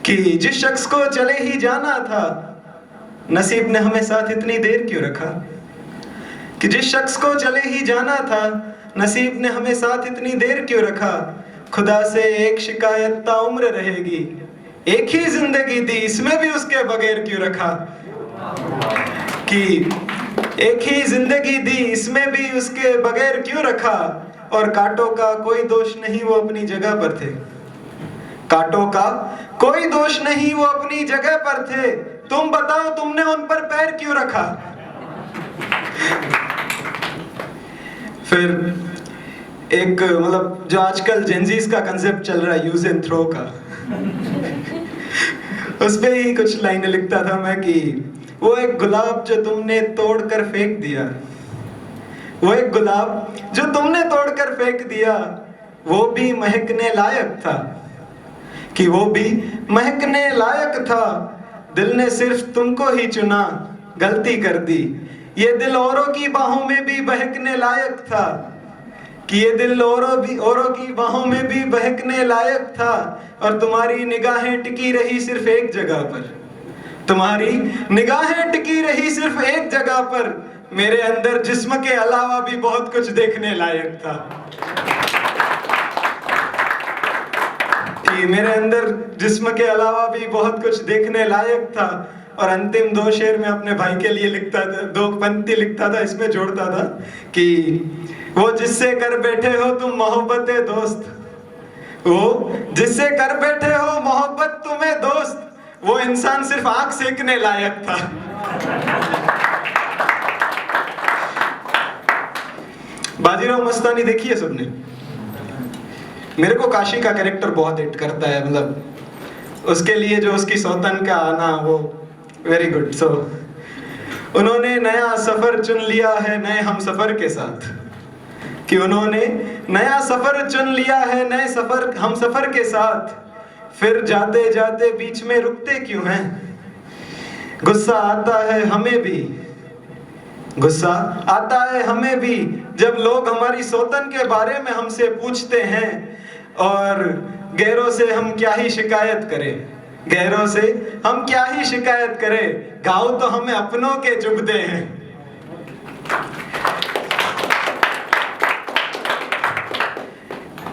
कि जिस शख्स को चले ही जाना था, नसीब ने हमें साथ इतनी देर क्यों रखा। कि जिस शख्स को चले ही जाना था, नसीब ने हमें साथ इतनी देर क्यों रखा। खुदा से एक शिकायत ताउम्र रहेगी, एक ही जिंदगी दी इसमें भी उसके बगैर क्यों रखा। कि एक ही जिंदगी दी इसमें भी उसके बगैर क्यों रखा। और कांटों का कोई दोष नहीं, वो अपनी जगह पर थे। कांटों का कोई दोष नहीं, वो अपनी जगह पर थे। तुम बताओ तुमने उन पर पैर क्यों रखा। फिर एक मतलब जो आजकल जेंजीज का कंसेप्ट चल रहा है, यूज एंड थ्रो का, उस पे ही कुछ लाइनें लिखता था मैं कि वो एक गुलाब जो तुमने तोड़कर फेंक दिया, वो एक गुलाब जो तुमने तोड़कर फेंक दिया, वो भी महकने लायक था। कि वो भी महकने लायक था। दिल ने सिर्फ तुमको ही चुना, गलती कर दी। ये दिल औरों की बाहों में भी बहकने लायक था। कि ये दिल औरों की बाहों में भी बहकने लायक था। और तुम्हारी निगाहें टिकी रही सिर्फ एक जगह पर। तुम्हारी निगाहें टिकी रही सिर्फ एक जगह पर। मेरे अंदर जिस्म के अलावा भी बहुत कुछ देखने लायक था। कि मेरे अंदर जिस्म के अलावा भी बहुत कुछ देखने लायक था। और अंतिम दो शेर में अपने भाई के लिए लिखता था, दो पंक्ति लिखता था, इसमें जोड़ता था कि वो जिससे कर बैठे हो तुम मोहब्बत दोस्त, वो जिससे कर बैठे हो मोहब्बत तुम्हें दोस्त, वो इंसान सिर्फ आंख सेकने लायक था। बाजीराव मस्तानी देखी है सबने? मेरे को काशी का कैरेक्टर बहुत हिट करता है। मतलब उसके लिए जो उसकी सौतन का आना, वो वेरी गुड। सो उन्होंने नया सफर चुन लिया है नए हम सफर के साथ। कि उन्होंने नया सफर चुन लिया है नए सफर हम सफर के साथ। फिर जाते जाते बीच में रुकते क्यों हैं। गुस्सा आता है हमें भी, गुस्सा आता है हमें भी, जब लोग हमारी सौतन के बारे में हमसे पूछते हैं। और गैरों से हम क्या ही शिकायत करें, गैरों से हम क्या ही शिकायत करें, घाव तो हमें अपनों के चुभते हैं।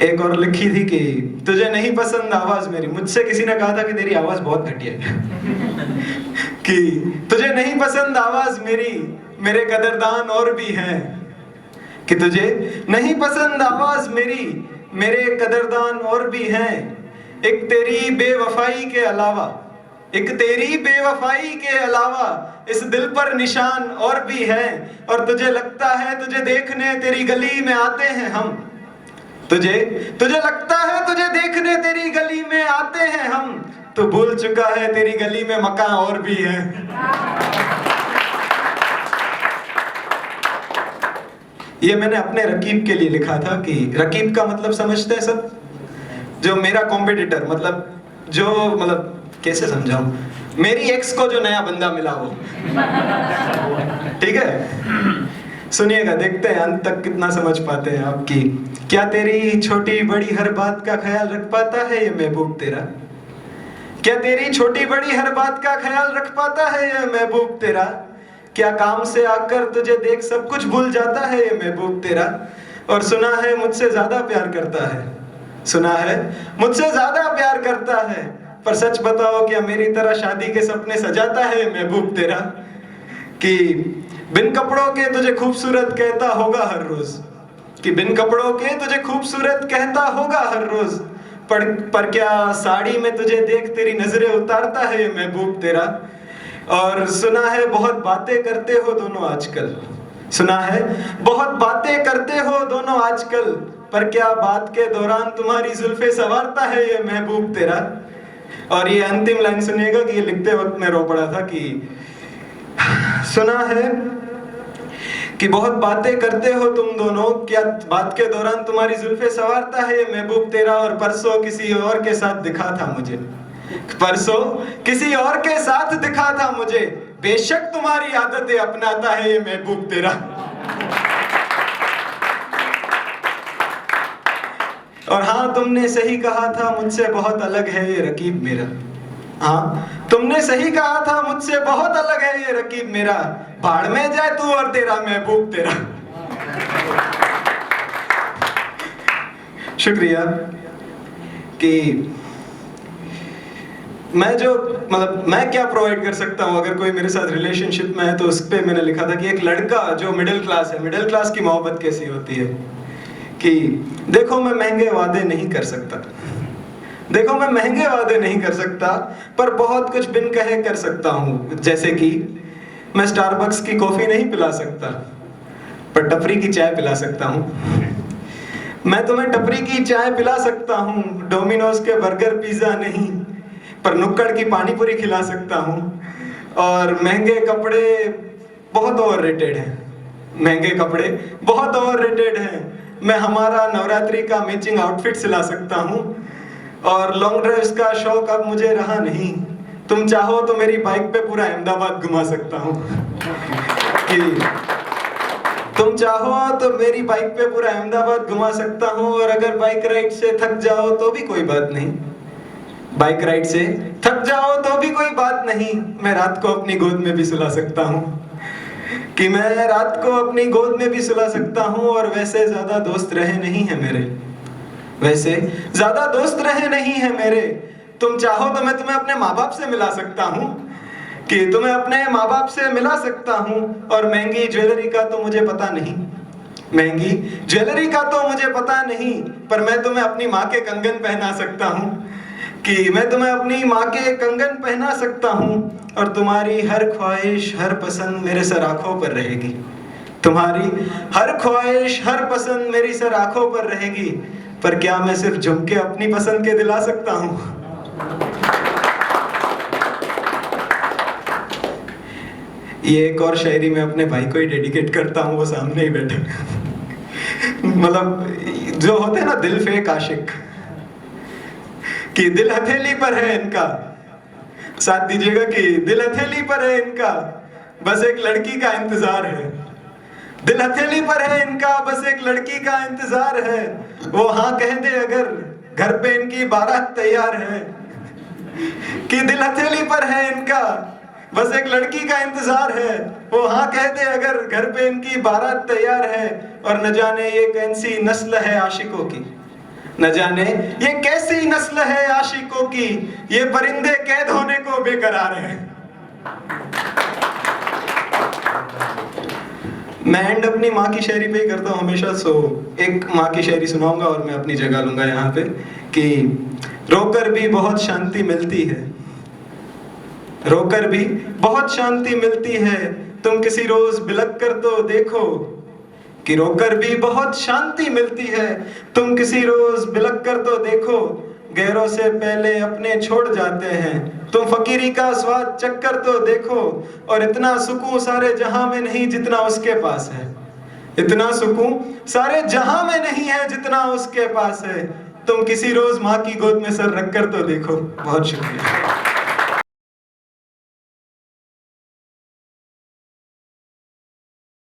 एक और लिखी थी कि तुझे नहीं पसंद आवाज मेरी। मुझसे किसी ने कहा था कि तेरी आवाज बहुत घटिया है। कि तुझे नहीं पसंद आवाज मेरी, मेरे कदरदान और भी हैं। कि तुझे नहीं पसंद आवाज मेरी, मेरे कदरदान और भी हैं। एक तेरी बेवफाई के अलावा, एक तेरी बेवफाई के अलावा इस दिल पर निशान और भी हैं। और तुझे लगता है तुझे देखने तेरी गली में आते हैं हम। तुझे लगता है तुझे देखने तेरी गली में आते हैं हम। तो भूल चुका है तेरी गली में मकान और भी है। ये मैंने अपने रकीब के लिए लिखा था। कि रकीब का मतलब समझते हैं सब? जो मेरा कॉम्पिटिटर, मतलब जो, मतलब कैसे समझाऊं, मेरी एक्स को जो नया बंदा मिला वो। ठीक है, सुनिएगा, देखते हैं अंत तक कितना समझ पाते हैं आपकी। क्या तेरी छोटी बड़ी हर बात का ख्याल रख पाता है ये महबूब तेरा। क्या तेरी छोटी बड़ी हर बात का ख्याल रख पाता है ये महबूब तेरा। क्या काम से आकर तुझे देख सब कुछ भूल जाता है ये महबूब तेरा। और सुना है मुझसे ज्यादा प्यार करता है, सुना है मुझसे ज्यादा प्यार करता है। पर सच बताओ क्या मेरी तरह शादी के सपने सजाता है ये महबूब तेरा। कि बिन कपड़ों के तुझे खूबसूरत कहता होगा हर रोज। कि बिन कपड़ों के तुझे खूबसूरत कहता होगा हर रोज। पर क्या साड़ी में तुझे देख तेरी नजरें उतारता है ये महबूब तेरा। और सुना है बहुत बातें करते हो दोनों आजकल, सुना है बहुत बातें करते हो दोनों आजकल। पर क्या बात के दौरान तुम्हारी जुल्फे संवारता है ये महबूब तेरा। और ये अंतिम लाइन सुनिएगा कि ये लिखते वक्त मैं रो पड़ा था। कि सुना है कि बहुत बातें करते हो तुम दोनों, क्या बात के दौरान तुम्हारी जुल्फे संवारता है ये महबूब तेरा। और परसों किसी और के साथ दिखा था मुझे, परसों किसी और के साथ दिखा था मुझे। बेशक तुम्हारी आदतें अपनाता है ये महबूब तेरा। और हाँ, तुमने सही कहा था मुझसे बहुत अलग है ये रकीब मेरा। हाँ, तुमने सही कहा था, मुझसे बहुत अलग है ये रकीब मेरा, भाड़ में जाए तू और तेरा महबूब तेरा। शुक्रिया। कि मैं जो मतलब मैं क्या प्रोवाइड कर सकता हूँ अगर कोई मेरे साथ रिलेशनशिप में है, तो उस पे मैंने लिखा था कि एक लड़का जो मिडिल क्लास है, मिडिल क्लास की मोहब्बत कैसी होती है। कि देखो मैं महंगे वादे नहीं कर सकता, देखो मैं महंगे वादे नहीं कर सकता, पर बहुत कुछ बिन कहे कर सकता हूँ। जैसे कि मैं स्टारबक्स की कॉफी नहीं पिला सकता, पर टपरी की चाय पिला सकता हूँ। मैं तुम्हें टपरी की चाय पिला सकता हूँ, डोमिनोज के बर्गर पिज्जा नहीं, पर नुक्कड़ की पानी पूरी खिला सकता हूँ। और महंगे कपड़े बहुत ओवररेटेड हैं, महंगे कपड़े बहुत ओवररेटेड हैं। मैं हमारा नवरात्रि का मैचिंग आउटफिट सिला सकता हूँ। और लॉन्ग ड्राइव्स का शौक अब मुझे रहा नहीं, तुम चाहो तो मेरी बाइक पे पूरा अहमदाबाद घुमा सकता हूँ। कि तुम चाहो तो मेरी बाइक पे पूरा अहमदाबाद घुमा सकता हूँ। और अगर बाइक राइड से थक जाओ तो भी कोई बात नहीं, बाइक राइड से थक जाओ तो भी कोई बात नहीं, मैं रात को अपनी गोद में भी सुला सकता हूँ। कि मैं रात को अपनी गोद में भी सुला सकता हूँ। और वैसे ज्यादा दोस्त रहे नहीं है मेरे, वैसे ज्यादा दोस्त रहे नहीं है मेरे, तुम चाहो तो मैं तुम्हें अपने माँ बाप से मिला सकता हूँ। कि तुम्हें अपने माँ बाप से मिला सकता हूँ। और महंगी ज्वेलरी का तो मुझे पता नहीं, महंगी ज्वेलरी का तो मुझे पता नहीं, पर मैं तुम्हें अपनी माँ के कंगन पहना सकता हूँ। कि मैं तुम्हें अपनी माँ के कंगन पहना सकता हूँ। और तुम्हारी हर ख्वाहिश हर पसंद मेरे सर आंखों पर रहेगी, तुम्हारी हर ख्वाहिश हर पसंद मेरी सर आंखों पर रहेगी, पर क्या मैं सिर्फ झुमके अपनी पसंद के दिला सकता हूँ। ये एक और शायरी मैं अपने भाई को ही डेडिकेट करता हूँ, वो सामने ही बैठे। मतलब जो होते हैं ना दिल फेक आशिक, कि दिल हथेली पर है इनका, साथ दीजिएगा, कि दिल हथेली पर है इनका, बस एक लड़की का इंतजार है। दिल हथेली पर है इनका, बस एक लड़की का इंतजार है, वो हाँ कह दे अगर घर पे इनकी बारात तैयार है। कि दिल हथेली पर है इनका, बस एक लड़की का इंतजार है, वो हाँ कह दे अगर घर पे इनकी बारात तैयार है। और न जाने ये कैसी नस्ल है आशिकों की, न जाने ये कैसी नस्ल है आशिकों की, ये परिंदे कैद होने को बेकरार हैं। मैं एंड अपनी माँ की शायरी पे ही करता हूँ हमेशा। सो एक माँ की शायरी सुनाऊंगा और मैं अपनी जगह लूंगा यहाँ पे। कि रोकर भी बहुत शांति मिलती है, रोकर भी बहुत शांति मिलती है, तुम किसी रोज बिलक कर तो देखो। कि रोकर भी बहुत शांति मिलती है, तुम किसी रोज बिलक कर तो देखो। गैरों से पहले अपने छोड़ जाते हैं, तुम फकीरी का स्वाद चक्कर तो देखो। और इतना सुकून सारे जहां में नहीं जितना उसके पास है, इतना सुकून सारे जहां में नहीं है जितना उसके पास है, तुम किसी रोज माँ की गोद में सर रख कर तो देखो। बहुत शुक्रिया।